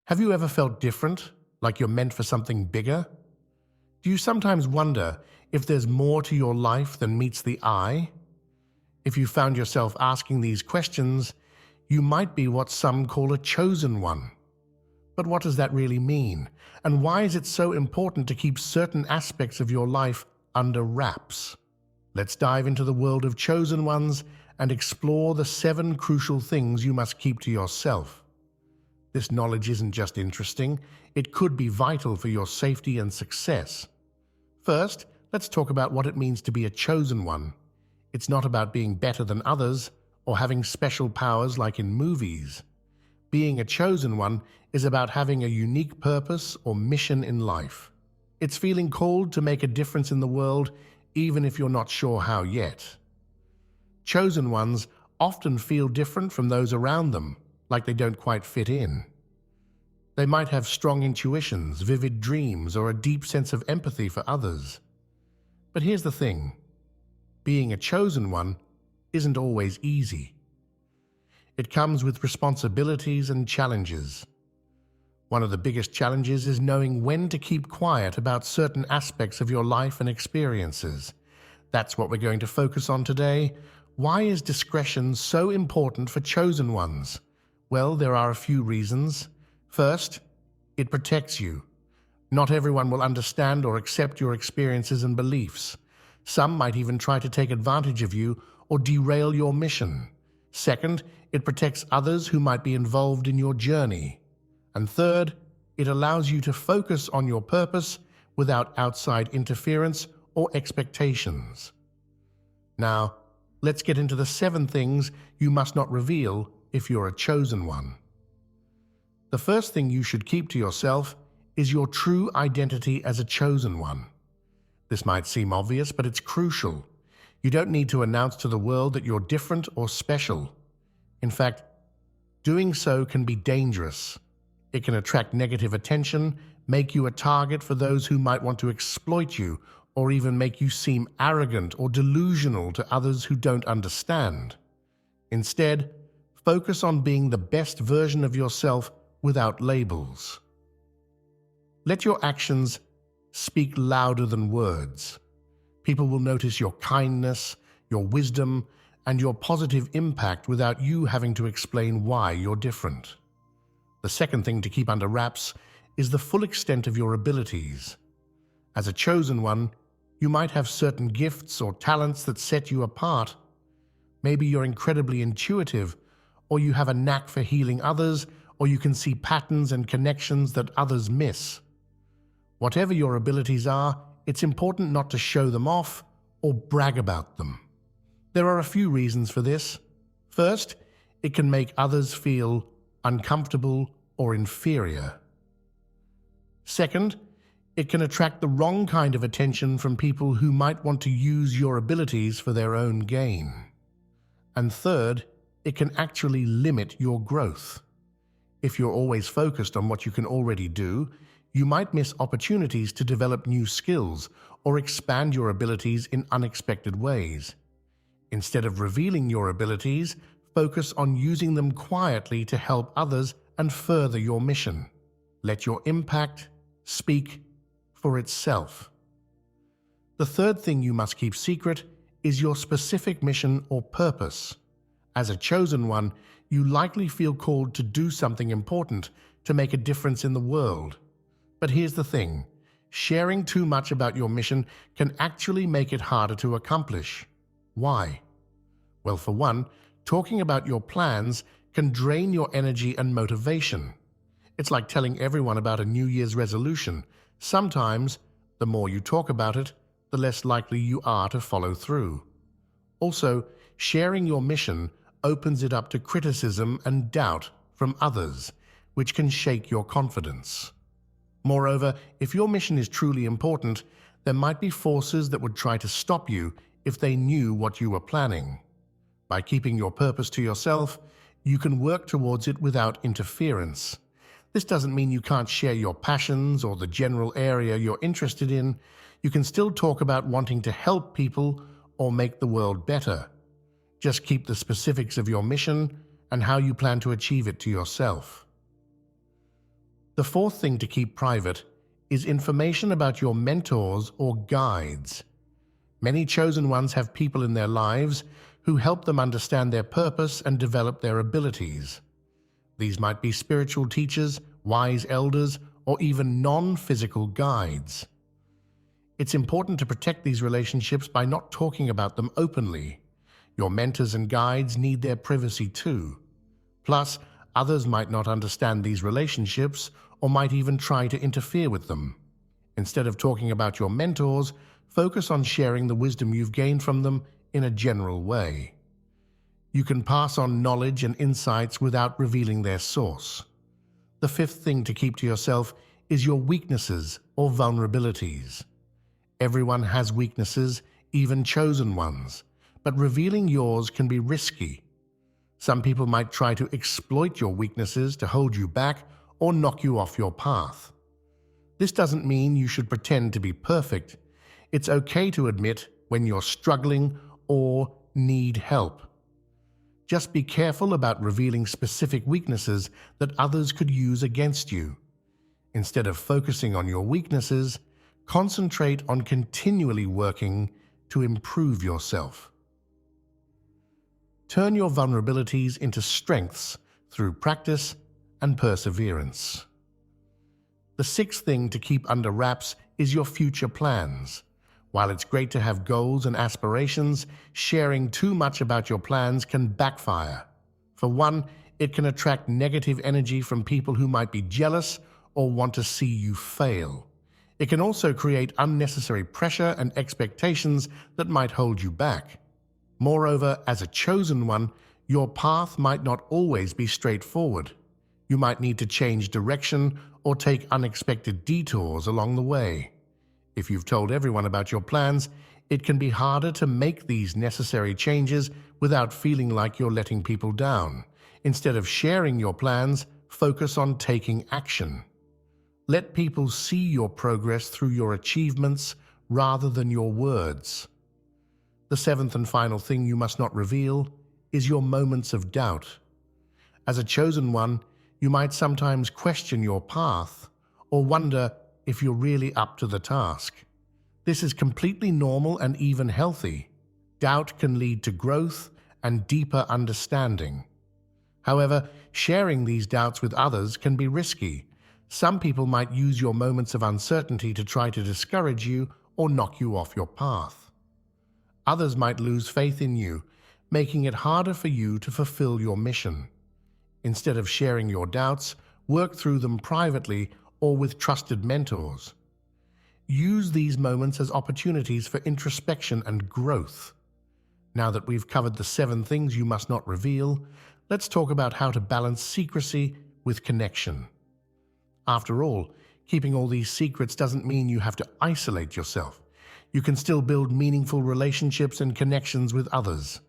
Have you ever felt different, like you're meant for something bigger? Do you sometimes wonder if there's more to your life than meets the eye? If you found yourself asking these questions, you might be what some call a chosen one. But what does that really mean? And why is it so important to keep certain aspects of your life under wraps? Let's dive into the world of chosen ones and explore the 7 crucial things you must keep to yourself. This knowledge isn't just interesting, it could be vital for your safety and success. First, let's talk about what it means to be a chosen one. It's not about being better than others or having special powers like in movies. Being a chosen one is about having a unique purpose or mission in life. It's feeling called to make a difference in the world, even if you're not sure how yet. Chosen ones often feel different from those around them, like they don't quite fit in. They might have strong intuitions, vivid dreams, or a deep sense of empathy for others. But here's the thing. Being a chosen one isn't always easy. It comes with responsibilities and challenges. One of the biggest challenges is knowing when to keep quiet about certain aspects of your life and experiences. That's what we're going to focus on today. Why is discretion so important for chosen ones? Well, there are a few reasons. First, it protects you. Not everyone will understand or accept your experiences and beliefs. Some might even try to take advantage of you or derail your mission. Second, it protects others who might be involved in your journey. And third, it allows you to focus on your purpose without outside interference or expectations. Now, let's get into the 7 things you must not reveal if you're a chosen one. The first thing you should keep to yourself is your true identity as a chosen one. This might seem obvious, but it's crucial. You don't need to announce to the world that you're different or special. In fact, doing so can be dangerous. It can attract negative attention, make you a target for those who might want to exploit you, or even make you seem arrogant or delusional to others who don't understand. Instead, focus on being the best version of yourself without labels. Let your actions speak louder than words. People will notice your kindness, your wisdom, and your positive impact without you having to explain why you're different. The second thing to keep under wraps is the full extent of your abilities. As a chosen one, you might have certain gifts or talents that set you apart. Maybe you're incredibly intuitive, or you have a knack for healing others, or you can see patterns and connections that others miss. Whatever your abilities are, it's important not to show them off or brag about them. There are a few reasons for this. First, it can make others feel uncomfortable or inferior. Second, it can attract the wrong kind of attention from people who might want to use your abilities for their own gain. And third, it can actually limit your growth. If you're always focused on what you can already do, you might miss opportunities to develop new skills or expand your abilities in unexpected ways. Instead of revealing your abilities, focus on using them quietly to help others and further your mission. Let your impact speak for itself. The third thing you must keep secret is your specific mission or purpose. As a chosen one, you likely feel called to do something important to make a difference in the world. But here's the thing, sharing too much about your mission can actually make it harder to accomplish. Why? Well, for one, talking about your plans can drain your energy and motivation. It's like telling everyone about a New Year's resolution. Sometimes, the more you talk about it, the less likely you are to follow through. Also, sharing your mission opens it up to criticism and doubt from others, which can shake your confidence. Moreover, if your mission is truly important, there might be forces that would try to stop you if they knew what you were planning. By keeping your purpose to yourself, you can work towards it without interference. This doesn't mean you can't share your passions or the general area you're interested in. You can still talk about wanting to help people or make the world better. Just keep the specifics of your mission and how you plan to achieve it to yourself. The fourth thing to keep private is information about your mentors or guides. Many chosen ones have people in their lives who help them understand their purpose and develop their abilities. These might be spiritual teachers, wise elders, or even non-physical guides. It's important to protect these relationships by not talking about them openly. Your mentors and guides need their privacy too. Plus, others might not understand these relationships or might even try to interfere with them. Instead of talking about your mentors, focus on sharing the wisdom you've gained from them in a general way. You can pass on knowledge and insights without revealing their source. The fifth thing to keep to yourself is your weaknesses or vulnerabilities. Everyone has weaknesses, even chosen ones, but revealing yours can be risky. Some people might try to exploit your weaknesses to hold you back or knock you off your path. This doesn't mean you should pretend to be perfect. It's okay to admit when you're struggling or need help. Just be careful about revealing specific weaknesses that others could use against you. Instead of focusing on your weaknesses, concentrate on continually working to improve yourself. Turn your vulnerabilities into strengths through practice and perseverance. The sixth thing to keep under wraps is your future plans. While it's great to have goals and aspirations, sharing too much about your plans can backfire. For one, it can attract negative energy from people who might be jealous or want to see you fail. It can also create unnecessary pressure and expectations that might hold you back. Moreover, as a chosen one, your path might not always be straightforward. You might need to change direction or take unexpected detours along the way. If you've told everyone about your plans, it can be harder to make these necessary changes without feeling like you're letting people down. Instead of sharing your plans, focus on taking action. Let people see your progress through your achievements rather than your words. The seventh and final thing you must not reveal is your moments of doubt. As a chosen one, you might sometimes question your path or wonder if you're really up to the task. This is completely normal and even healthy. Doubt can lead to growth and deeper understanding. However, sharing these doubts with others can be risky. Some people might use your moments of uncertainty to try to discourage you or knock you off your path. Others might lose faith in you, making it harder for you to fulfill your mission. Instead of sharing your doubts, work through them privately or with trusted mentors. Use these moments as opportunities for introspection and growth. Now that we've covered the 7 things you must not reveal, let's talk about how to balance secrecy with connection. After all, keeping all these secrets doesn't mean you have to isolate yourself. You can still build meaningful relationships and connections with others.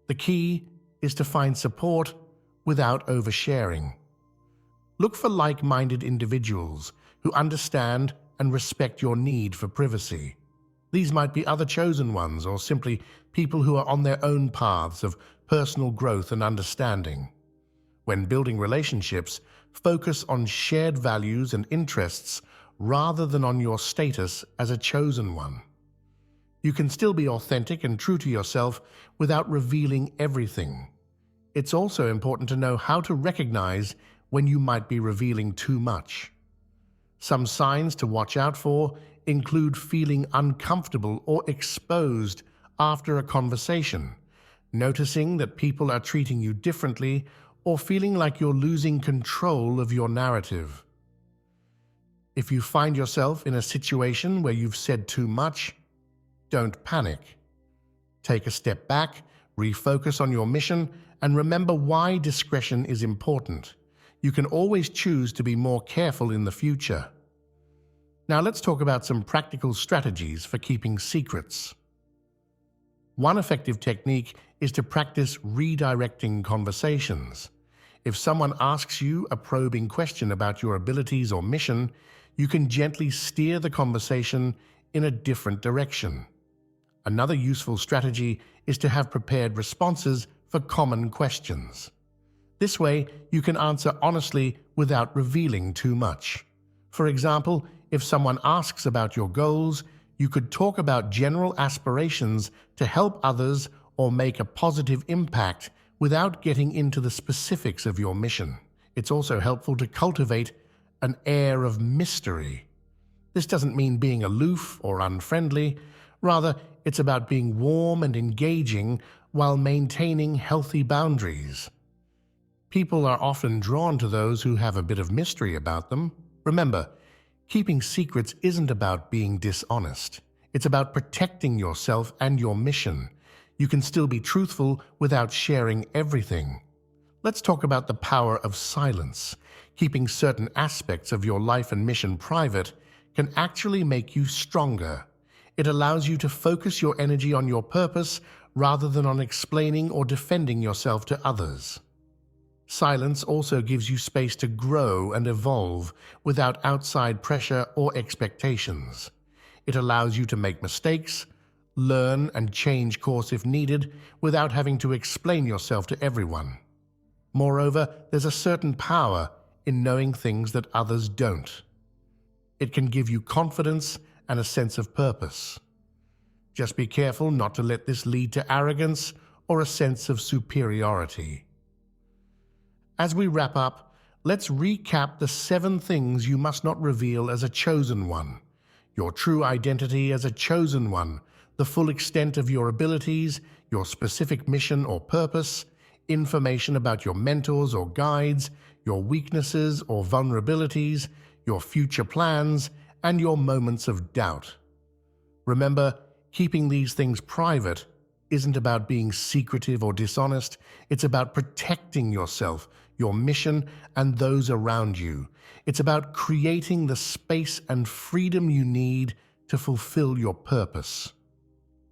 The key is to find support without oversharing. Look for like-minded individuals who understand and respect your need for privacy. These might be other chosen ones or simply people who are on their own paths of personal growth and understanding. When building relationships, focus on shared values and interests rather than on your status as a chosen one. You can still be authentic and true to yourself without revealing everything. It's also important to know how to recognize when you might be revealing too much. Some signs to watch out for include feeling uncomfortable or exposed after a conversation, noticing that people are treating you differently, or feeling like you're losing control of your narrative. If you find yourself in a situation where you've said too much, don't panic. Take a step back, refocus on your mission, and remember why discretion is important. You can always choose to be more careful in the future. Now let's talk about some practical strategies for keeping secrets. One effective technique is to practice redirecting conversations. If someone asks you a probing question about your abilities or mission, you can gently steer the conversation in a different direction. Another useful strategy is to have prepared responses for common questions. This way, you can answer honestly without revealing too much. For example, if someone asks about your goals, you could talk about general aspirations to help others or make a positive impact without getting into the specifics of your mission. It's also helpful to cultivate an air of mystery. This doesn't mean being aloof or unfriendly. Rather, it's about being warm and engaging while maintaining healthy boundaries. People are often drawn to those who have a bit of mystery about them. Remember, keeping secrets isn't about being dishonest. It's about protecting yourself and your mission. You can still be truthful without sharing everything. Let's talk about the power of silence. Keeping certain aspects of your life and mission private can actually make you stronger. It allows you to focus your energy on your purpose rather than on explaining or defending yourself to others. Silence also gives you space to grow and evolve without outside pressure or expectations. It allows you to make mistakes, learn and change course if needed without having to explain yourself to everyone. Moreover, there's a certain power in knowing things that others don't. It can give you confidence and a sense of purpose. Just be careful not to let this lead to arrogance or a sense of superiority. As we wrap up, let's recap the 7 things you must not reveal as a chosen one. Your true identity as a chosen one, the full extent of your abilities, your specific mission or purpose, information about your mentors or guides, your weaknesses or vulnerabilities, your future plans, and your moments of doubt. Remember, keeping these things private isn't about being secretive or dishonest. It's about protecting yourself, your mission, and those around you. It's about creating the space and freedom you need to fulfill your purpose.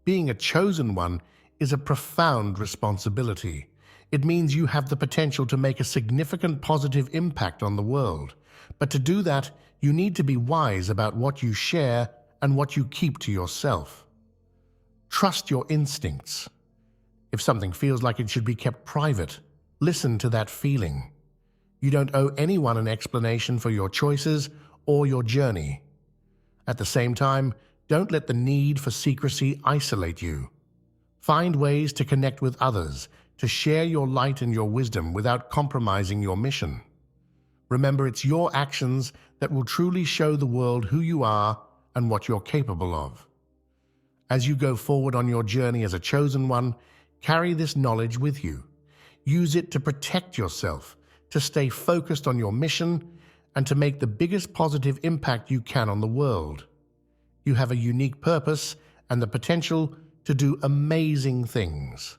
Being a chosen one is a profound responsibility. It means you have the potential to make a significant positive impact on the world. But to do that, you need to be wise about what you share and what you keep to yourself. Trust your instincts. If something feels like it should be kept private, listen to that feeling. You don't owe anyone an explanation for your choices or your journey. At the same time, don't let the need for secrecy isolate you. Find ways to connect with others, to share your light and your wisdom without compromising your mission. Remember, it's your actions that will truly show the world who you are and what you're capable of. As you go forward on your journey as a chosen one, carry this knowledge with you. Use it to protect yourself, to stay focused on your mission, and to make the biggest positive impact you can on the world. You have a unique purpose and the potential to do amazing things.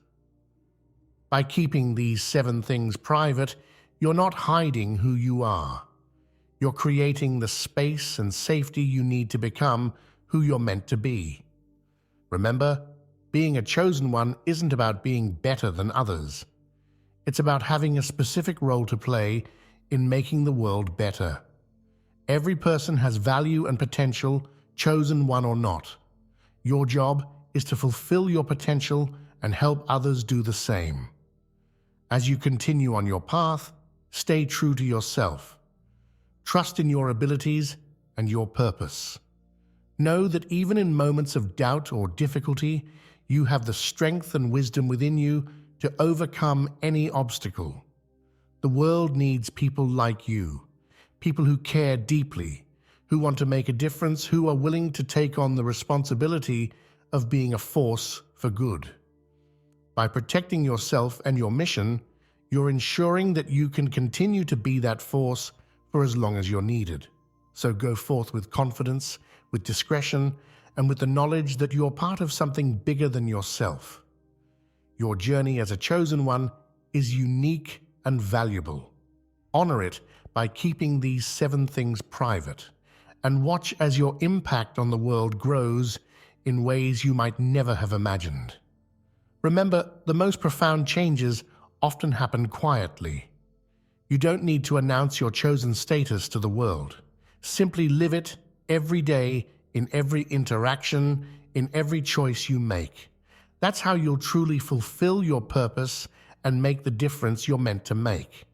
By keeping these 7 things private, you're not hiding who you are. You're creating the space and safety you need to become who you're meant to be. Remember, being a chosen one isn't about being better than others. It's about having a specific role to play in making the world better. Every person has value and potential, chosen one or not. Your job is to fulfill your potential and help others do the same. As you continue on your path, stay true to yourself. Trust in your abilities and your purpose. Know that even in moments of doubt or difficulty, you have the strength and wisdom within you to overcome any obstacle. The world needs people like you, people who care deeply, who want to make a difference, who are willing to take on the responsibility of being a force for good. By protecting yourself and your mission, you're ensuring that you can continue to be that force for as long as you're needed. So go forth with confidence, with discretion, and with the knowledge that you're part of something bigger than yourself. Your journey as a chosen one is unique and valuable. Honor it by keeping these 7 things private, and watch as your impact on the world grows in ways you might never have imagined. Remember, the most profound changes often happen quietly. You don't need to announce your chosen status to the world. Simply live it every day, in every interaction, in every choice you make. That's how you'll truly fulfill your purpose and make the difference you're meant to make.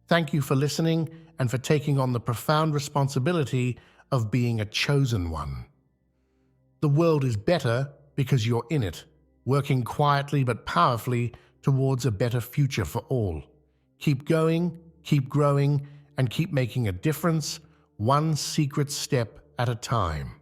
Thank you for listening and for taking on the profound responsibility of being a chosen one. The world is better because you're in it, working quietly but powerfully towards a better future for all. Keep going, keep growing, and keep making a difference, one secret step at a time.